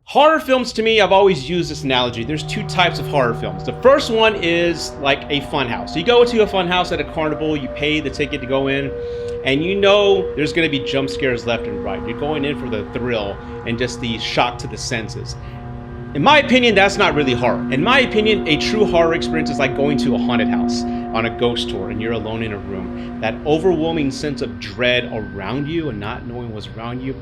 Horror films, to me, I've always used this analogy. There's two types of horror films. The first one is like a fun house. You go to a fun house at a carnival, you pay the ticket to go in, and you know there's going to be jump scares left and right. You're going in for the thrill and just the shock to the senses. In my opinion, that's not really horror. In my opinion, a true horror experience is like going to a haunted house on a ghost tour and you're alone in a room. That overwhelming sense of dread around you and not knowing what's around you,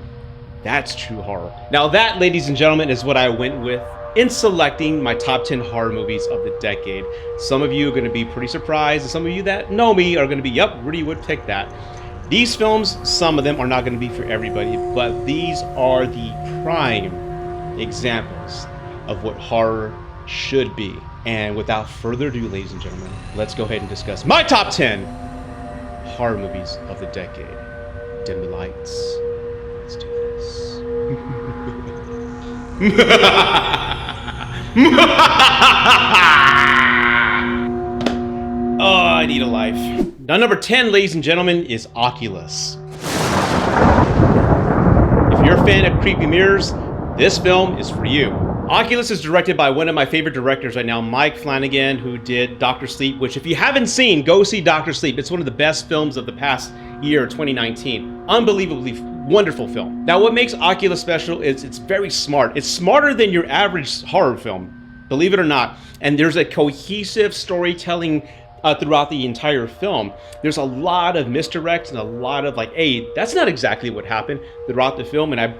that's true horror. Now that, ladies and gentlemen, is what I went with in selecting my top 10 horror movies of the decade. Some of you are going to be pretty surprised, and some of you that know me are going to be, yep, Rudy would pick that. These films, some of them are not going to be for everybody, but these are the prime examples of what horror should be. And without further ado, ladies and gentlemen, let's go ahead and discuss my top 10 horror movies of the decade. Dim the lights. Let's do this. Oh, I need a life. Now, number 10, ladies and gentlemen, is Oculus. If you're a fan of creepy mirrors, this film is for you. Oculus is directed by one of my favorite directors right now, Mike Flanagan, who did Dr. Sleep, which if you haven't seen, go see Dr. Sleep. It's one of the best films of the past year, 2019. Unbelievably wonderful film. Now, what makes Oculus special is it's very smart. It's smarter than your average horror film, believe it or not. And there's a cohesive storytelling throughout the entire film. There's a lot of misdirects and a lot of like, hey, that's not exactly what happened throughout the film. And I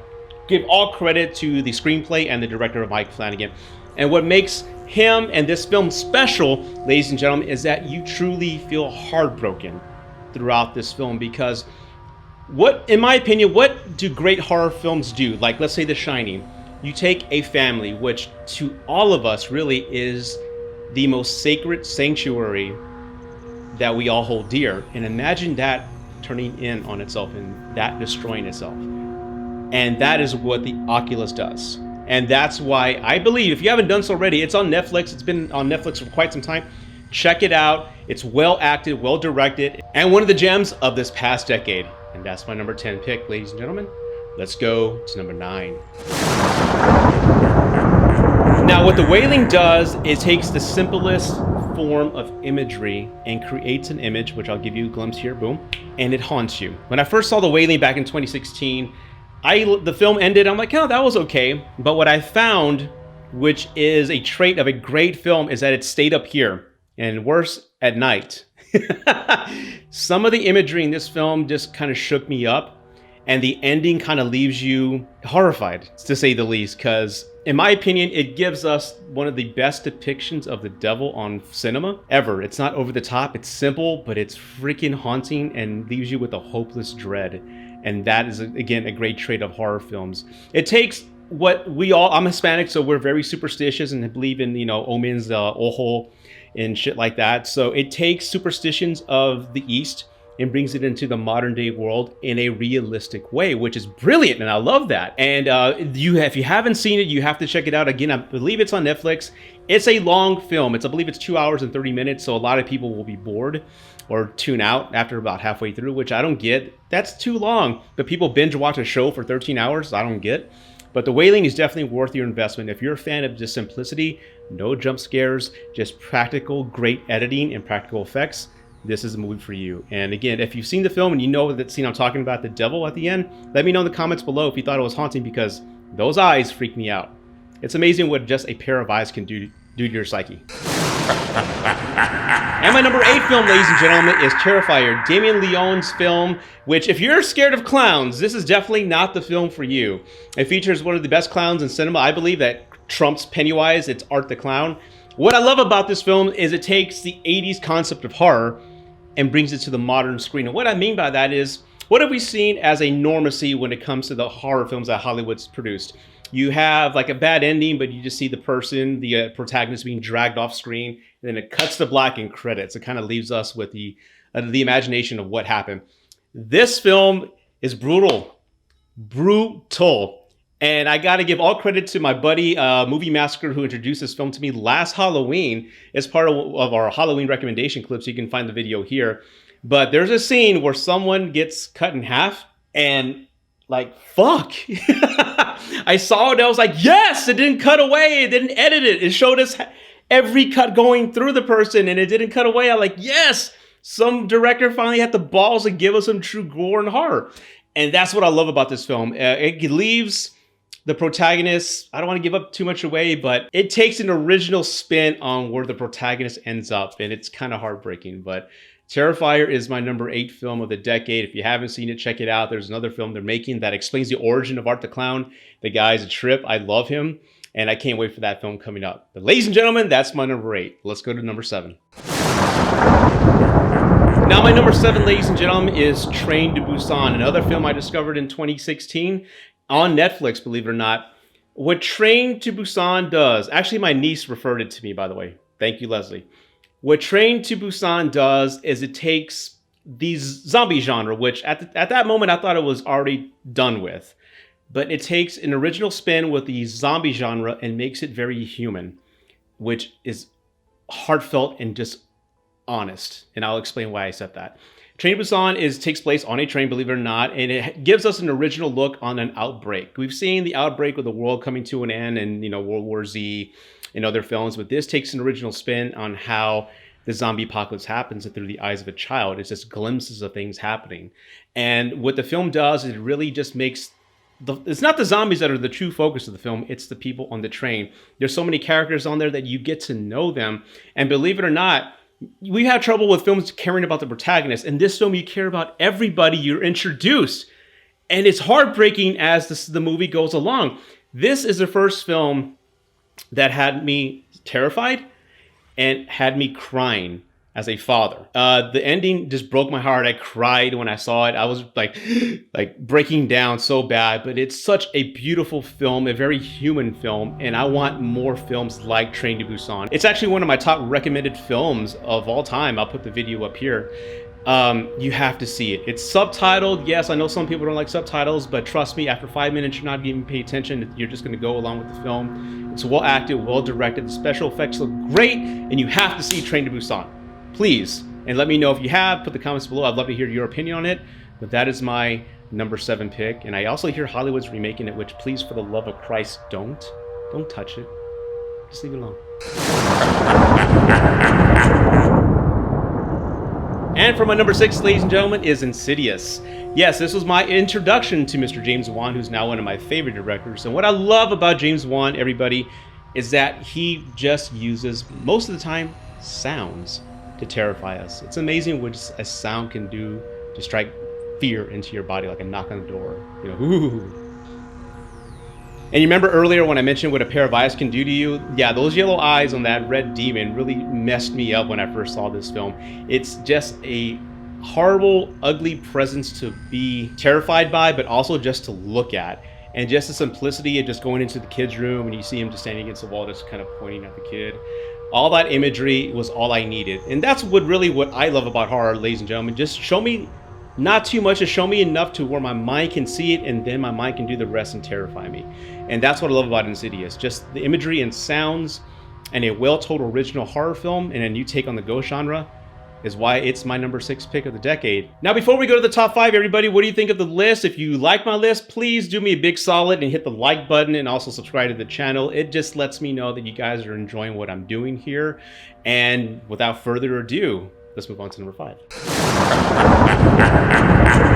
give all credit to the screenplay and the director, Mike Flanagan. And what makes him and this film special, ladies and gentlemen, is that you truly feel heartbroken throughout this film, because in my opinion, what do great horror films do? Like, let's say The Shining. You take a family, which to all of us really is the most sacred sanctuary that we all hold dear. And imagine that turning in on itself and that destroying itself. And that is what the Oculus does. And that's why I believe, if you haven't done so already, it's on Netflix. It's been on Netflix for quite some time. Check it out. It's well acted, well directed, and one of the gems of this past decade. And that's my number 10 pick, ladies and gentlemen. Let's go to number 9. Now, what the Wailing does is takes the simplest form of imagery and creates an image, which I'll give you a glimpse here, boom, and it haunts you. When I first saw the Wailing back in 2016, the film ended, I'm like, oh, that was okay. But what I found, which is a trait of a great film, is that it stayed up here, and worse, at night. Some of the imagery in this film just kind of shook me up, and the ending kind of leaves you horrified, to say the least, because in my opinion, it gives us one of the best depictions of the devil on cinema ever. It's not over the top, it's simple, but it's freaking haunting and leaves you with a hopeless dread. And that is, again, a great trait of horror films. It takes what I'm Hispanic, so we're very superstitious and believe in, omens, ojo, and shit like that. So it takes superstitions of the East and brings it into the modern day world in a realistic way, which is brilliant, and I love that. And if you haven't seen it, you have to check it out. Again, I believe it's on Netflix. It's a long film. I believe it's 2 hours and 30 minutes, so a lot of people will be bored or tune out after about halfway through, which I don't get. That's too long. But people binge watch a show for 13 hours, I don't get. But The Wailing is definitely worth your investment. If you're a fan of just simplicity, no jump scares, just practical, great editing and practical effects, this is a movie for you. And again, if you've seen the film and you know that scene I'm talking about, the devil at the end, let me know in the comments below if you thought it was haunting, because those eyes freak me out. It's amazing what just a pair of eyes can do to your psyche. And my number 8 film, ladies and gentlemen, is Terrifier, Damien Leone's film, which if you're scared of clowns, this is definitely not the film for you. It features one of the best clowns in cinema. I believe that trumps Pennywise. It's Art the Clown. What I love about this film is it takes the 80s concept of horror and brings it to the modern screen. And what I mean by that is, what have we seen as a normacy when it comes to the horror films that Hollywood's produced? You have like a bad ending, but you just see the person, the protagonist being dragged off screen, and then it cuts to black and credits. It kind of leaves us with the imagination of what happened. This film is brutal. brutal. And I got to give all credit to my buddy, Movie Massacre, who introduced this film to me last Halloween as part of our Halloween recommendation clips. You can find the video here. But there's a scene where someone gets cut in half and like, fuck. I saw it and I was like, yes, it didn't cut away. It didn't edit it. It showed us every cut going through the person and it didn't cut away. I'm like, yes, some director finally had the balls to give us some true gore and horror. And that's what I love about this film. It leaves the protagonist, I don't want to give up too much away, but it takes an original spin on where the protagonist ends up. And it's kind of heartbreaking, but Terrifier is my number 8 film of the decade. If you haven't seen it, check it out. There's another film they're making that explains the origin of Art the Clown. The guy's a trip. I love him. And I can't wait for that film coming up. But ladies and gentlemen, that's my number 8. Let's go to number 7. Now my number 7, ladies and gentlemen, is Train to Busan, another film I discovered in 2016 on Netflix, believe it or not. What Train to Busan does, actually my niece referred it to me, by the way. Thank you, Leslie. What Train to Busan does is it takes these zombie genre, which at that moment I thought it was already done with. But it takes an original spin with the zombie genre and makes it very human, which is heartfelt and just honest. And I'll explain why I said that. Train to Busan takes place on a train, believe it or not, and it gives us an original look on an outbreak. We've seen the outbreak of the world coming to an end and, World War Z and other films, but this takes an original spin on how the zombie apocalypse happens through the eyes of a child. It's just glimpses of things happening. And what the film does is it really just makes it's not the zombies that are the true focus of the film, it's the people on the train. There's so many characters on there that you get to know them. And believe it or not, we have trouble with films caring about the protagonist. In this film, you care about everybody you're introduced. And it's heartbreaking as the movie goes along. This is the first film that had me terrified and had me crying as a father. The ending just broke my heart. I cried when I saw it. I was like breaking down so bad, but it's such a beautiful film, a very human film, and I want more films like Train to Busan. It's actually one of my top recommended films of all time. I'll put the video up here. You have to see it. It's subtitled. Yes, I know some people don't like subtitles, but trust me, after 5 minutes, you're not even paying attention. You're just gonna go along with the film. It's well acted, well directed. The special effects look great, and you have to see Train to Busan. Please, and let me know if you have. Put the comments below. I'd love to hear your opinion on it. But that is my number 7 pick. And I also hear Hollywood's remaking it, which please, for the love of Christ, don't touch it. Just leave it alone. And for my number 6, ladies and gentlemen, is Insidious. Yes, this was my introduction to Mr. James Wan, who's now one of my favorite directors. And what I love about James Wan, everybody, is that he just uses, most of the time, sounds to terrify us. It's amazing what a sound can do to strike fear into your body, like a knock on the door. Ooh. And you remember earlier when I mentioned what a pair of eyes can do to you? Yeah, those yellow eyes on that red demon really messed me up when I first saw this film. It's just a horrible, ugly presence to be terrified by, but also just to look at. And just the simplicity of just going into the kid's room and you see him just standing against the wall, just kind of pointing at the kid. All that imagery was all I needed. And that's what I love about horror, ladies and gentlemen. Just show me not too much, just show me enough to where my mind can see it, and then my mind can do the rest and terrify me. And that's what I love about Insidious. Just the imagery and sounds and a well-told original horror film and a new take on the ghost genre is why it's my number 6 pick of the decade. Now, before we go to the top 5, everybody, what do you think of the list? If you like my list, please do me a big solid and hit the like button and also subscribe to the channel. It just lets me know that you guys are enjoying what I'm doing here. And without further ado, let's move on to number 5.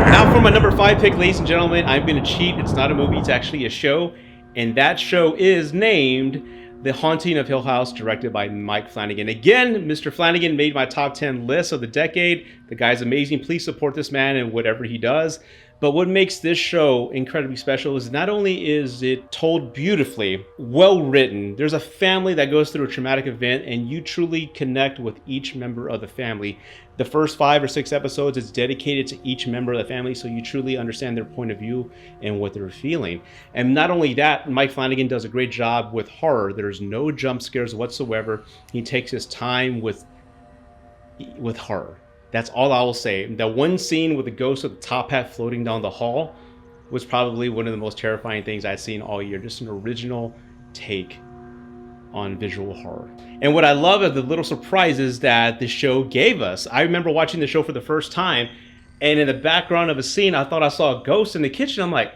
Now for my number 5 pick, ladies and gentlemen, I'm gonna cheat. It's not a movie, it's actually a show. And that show is named The Haunting of Hill House, directed by Mike Flanagan. Again, Mr. Flanagan made my top 10 list of the decade. The guy's amazing. Please support this man and whatever he does. But what makes this show incredibly special is not only is it told beautifully, well written, there's a family that goes through a traumatic event and you truly connect with each member of the family. The first 5 or 6 episodes is dedicated to each member of the family, so you truly understand their point of view and what they're feeling. And not only that, Mike Flanagan does a great job with horror. There's no jump scares whatsoever. He takes his time with horror. That's all I will say. That one scene with the ghost of the top hat floating down the hall, was probably one of the most terrifying things I'd seen all year. Just an original take on visual horror. And what I love are the little surprises that the show gave us. I remember watching the show for the first time, and in the background of a scene, I thought I saw a ghost in the kitchen. I'm like,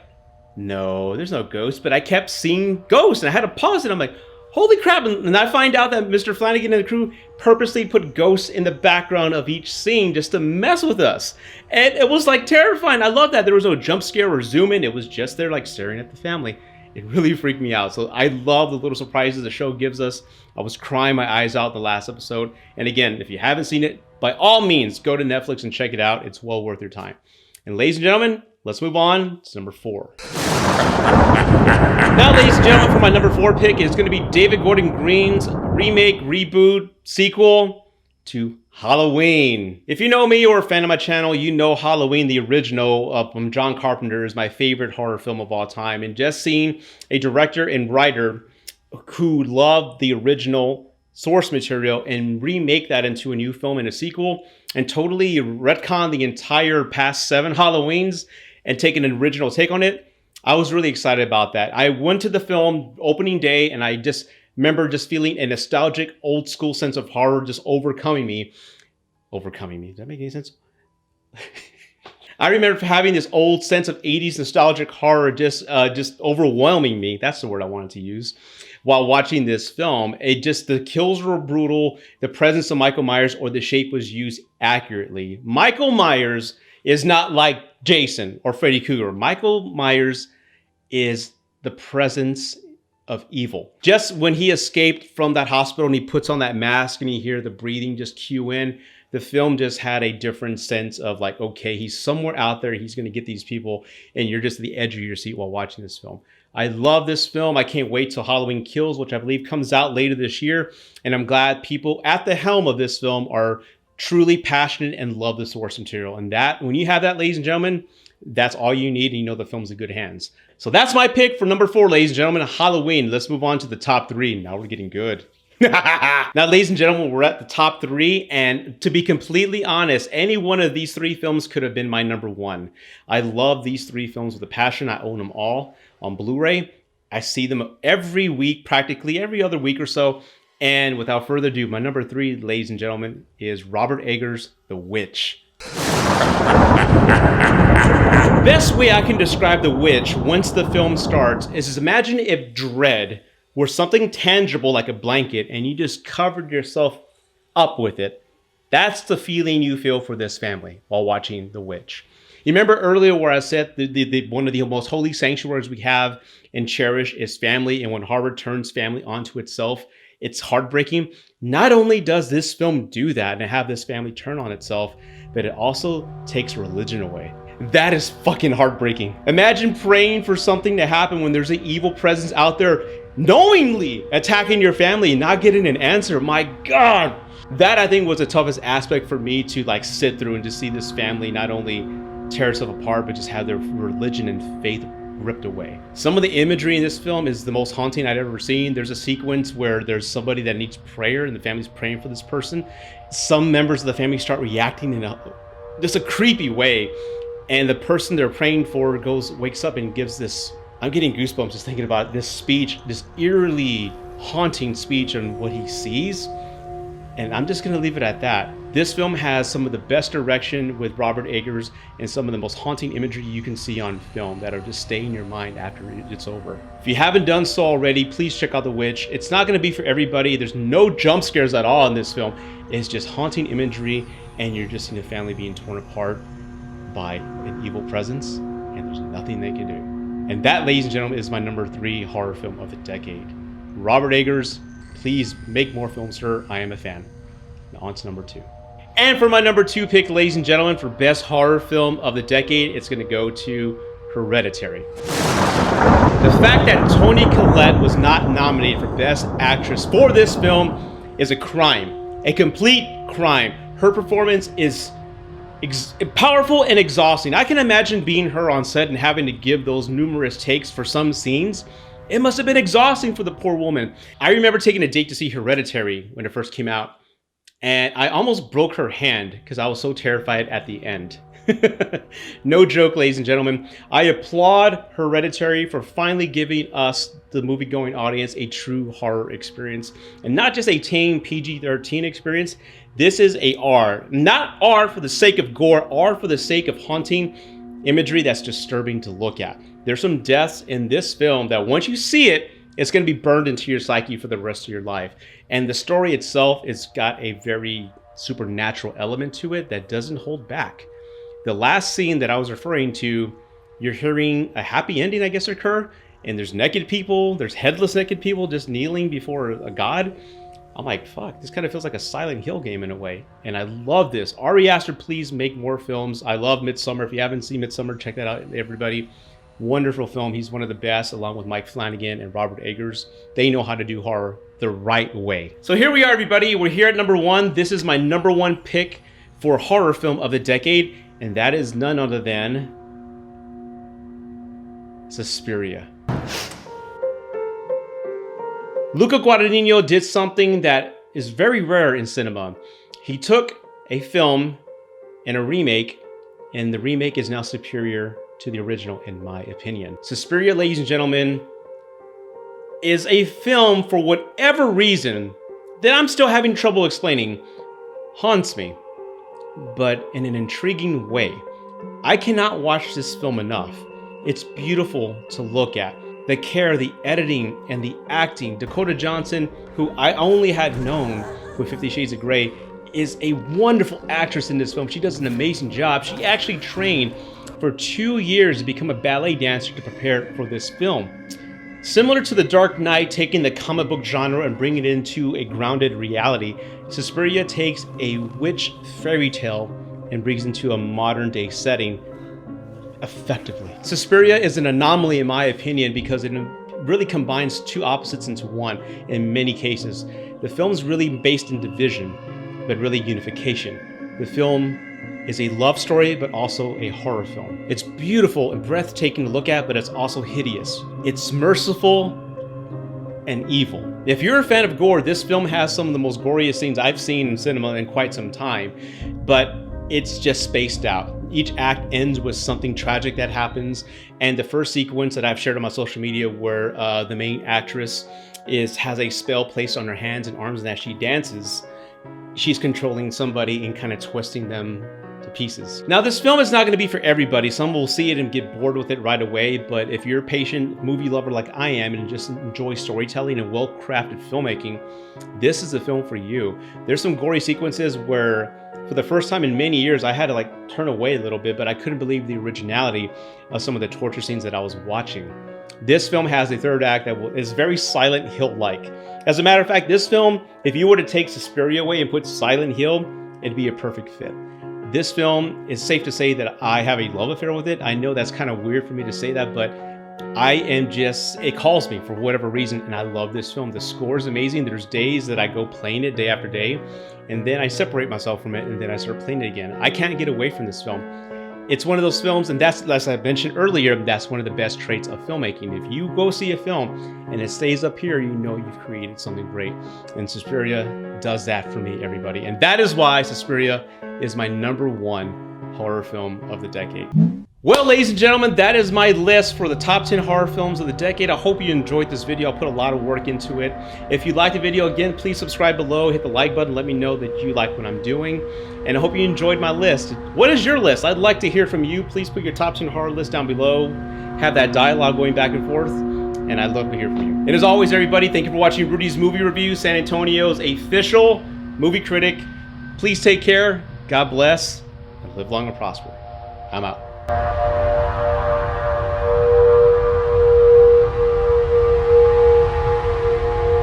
no, there's no ghost, but I kept seeing ghosts, and I had to pause it. I'm like, holy crap. And I find out that Mr. Flanagan and the crew purposely put ghosts in the background of each scene just to mess with us. And it was like terrifying. I love that there was no jump scare or zoom in. It was just there like staring at the family. It really freaked me out. So I love the little surprises the show gives us. I was crying my eyes out the last episode. And again, if you haven't seen it, by all means, go to Netflix and check it out. It's well worth your time. And ladies and gentlemen, let's move on to number 4. Now, ladies and gentlemen, for my number 4 pick is going to be David Gordon Green's remake, reboot, sequel to Halloween. If you know me or a fan of my channel, you know Halloween, the original from John Carpenter, is my favorite horror film of all time. And just seeing a director and writer who loved the original source material and remake that into a new film and a sequel and totally retcon the entire past 7 Halloweens and take an original take on it, I was really excited about that. I went to the film opening day and I just remember just feeling a nostalgic old school sense of horror just overcoming me. Does that make any sense? I remember having this old sense of 80s nostalgic horror just overwhelming me. That's the word I wanted to use. While watching this film, the kills were brutal, the presence of Michael Myers or the shape was used accurately. Michael Myers is not like Jason or Freddy Krueger. Michael Myers is the presence of evil. Just when he escaped from that hospital and he puts on that mask and you hear the breathing just cue in, the film just had a different sense of like, okay, he's somewhere out there, he's going to get these people, and you're just at the edge of your seat while watching this film. I love this film. I can't wait till Halloween Kills, which I believe comes out later this year. And I'm glad people at the helm of this film are truly passionate and love the source material. And that, when you have that, ladies and gentlemen, that's all you need, and you know the film's in good hands. So that's my pick for number 4, ladies and gentlemen, Halloween. Let's move on to the top 3. Now we're getting good. Now, ladies and gentlemen, we're at the top 3, and to be completely honest, any one of these 3 films could have been my number 1. I love these 3 films with a passion. I own them all on Blu-ray. I see them every week, practically every other week or so. And without further ado, my number 3, ladies and gentlemen, is Robert Eggers' The Witch. Best way I can describe The Witch once the film starts is imagine if dread were something tangible like a blanket and you just covered yourself up with it. That's the feeling you feel for this family while watching The Witch. You remember earlier where I said one of the most holy sanctuaries we have and cherish is family, and when horror turns family onto itself, it's heartbreaking. Not only does this film do that and have this family turn on itself, but it also takes religion away. That is fucking heartbreaking. Imagine praying for something to happen when there's an evil presence out there knowingly attacking your family and not getting an answer. My God. That, I think, was the toughest aspect for me to like sit through and to see this family not only tear itself apart, but just have their religion and faith ripped away. Some of the imagery in this film is the most haunting I'd ever seen. There's a sequence where there's somebody that needs prayer and the family's praying for this person. Some members of the family start reacting in just a creepy way. And the person they're praying for wakes up and gives this, I'm getting goosebumps just thinking about this speech, this eerily haunting speech on what he sees. And I'm just going to leave it at that. This film has some of the best direction with Robert Eggers and some of the most haunting imagery you can see on film that'll just stay in your mind after it's over. If you haven't done so already, please check out The Witch. It's not going to be for everybody. There's no jump scares at all in this film. It's just haunting imagery, and you're just seeing a family being torn apart by an evil presence, and there's nothing they can do. And that, ladies and gentlemen, is my number 3 horror film of the decade. Robert Eggers, please make more films, sir. I am a fan. Now on to number 2. And for my number 2 pick, ladies and gentlemen, for best horror film of the decade, it's going to go to Hereditary. The fact that Toni Collette was not nominated for Best Actress for this film is a crime, a complete crime. Her performance is powerful and exhausting. I can imagine being her on set and having to give those numerous takes for some scenes. It must have been exhausting for the poor woman. I remember taking a date to see Hereditary when it first came out, and I almost broke her hand because I was so terrified at the end. No joke, ladies and gentlemen. I applaud Hereditary for finally giving us, the movie-going audience, a true horror experience. And not just a tame PG-13 experience. This is a R. Not R for the sake of gore, R for the sake of haunting imagery that's disturbing to look at. There's some deaths in this film that once you see it, it's going to be burned into your psyche for the rest of your life. And the story itself has got a very supernatural element to it that doesn't hold back. The last scene that I was referring to, you're hearing a happy ending, I guess, occur, and there's naked people, there's headless naked people just kneeling before a god. I'm like, fuck, this kind of feels like a Silent Hill game in a way. And I love this. Ari Aster, please make more films. I love Midsommar. If you haven't seen Midsommar, check that out, everybody. Wonderful film. He's one of the best, along with Mike Flanagan and Robert Eggers. They know how to do horror the right way. So here we are, everybody. We're here at number 1. This is my number 1 pick for horror film of the decade, and that is none other than Suspiria. Luca Guadagnino did something that is very rare in cinema. He took a film and a remake, and the remake is now superior to the original, in my opinion. Suspiria, ladies and gentlemen, is a film, for whatever reason that I'm still having trouble explaining, haunts me, but in an intriguing way. I cannot watch this film enough. It's beautiful to look at. The care, the editing, and the acting. Dakota Johnson, who I only had known with 50 Shades of Grey, is a wonderful actress in this film. She does an amazing job. She actually trained for 2 years to become a ballet dancer to prepare for this film. Similar to The Dark Knight taking the comic book genre and bringing it into a grounded reality, Suspiria takes a witch fairy tale and brings it into a modern day setting effectively. Suspiria is an anomaly in my opinion because it really combines two opposites into one in many cases. The film is really based in division, but really unification. The film is a love story, but also a horror film. It's beautiful and breathtaking to look at, but it's also hideous. It's merciful and evil. If you're a fan of gore, this film has some of the most goriest scenes I've seen in cinema in quite some time, but it's just spaced out. Each act ends with something tragic that happens, and the first sequence that I've shared on my social media where the main actress has a spell placed on her hands and arms, and as she dances, she's controlling somebody and kind of twisting them to pieces. Now, this film is not going to be for everybody. Some will see it and get bored with it right away, but if you're a patient movie lover like I am and just enjoy storytelling and well-crafted filmmaking, this is the film for you. There's some gory sequences where for the first time in many years, I had to like turn away a little bit, but I couldn't believe the originality of some of the torture scenes that I was watching. This film has a third act that is very Silent Hill-like. As a matter of fact, this film, if you were to take Suspiria away and put Silent Hill, it'd be a perfect fit. This film, is safe to say that I have a love affair with it. I know that's kind of weird for me to say that, but it calls me for whatever reason, and I love this film. The score is amazing. There's days that I go playing it day after day, and then I separate myself from it, and then I start playing it again. I can't get away from this film. It's one of those films, and that's, as I mentioned earlier, that's one of the best traits of filmmaking. If you go see a film and it stays up here, you know you've created something great. And Suspiria does that for me, everybody. And that is why Suspiria is my #1 horror film of the decade. Well, ladies and gentlemen, that is my list for the top 10 horror films of the decade. I hope you enjoyed this video. I put a lot of work into it. If you liked the video, again, please subscribe below, hit the like button, let me know that you like what I'm doing. And I hope you enjoyed my list. What is your list? I'd like to hear from you. Please put your top 10 horror list down below. Have that dialogue going back and forth. And I'd love to hear from you. And as always, everybody, thank you for watching Rudy's Movie Review, San Antonio's official movie critic. Please take care. God bless. And live long and prosper. I'm out.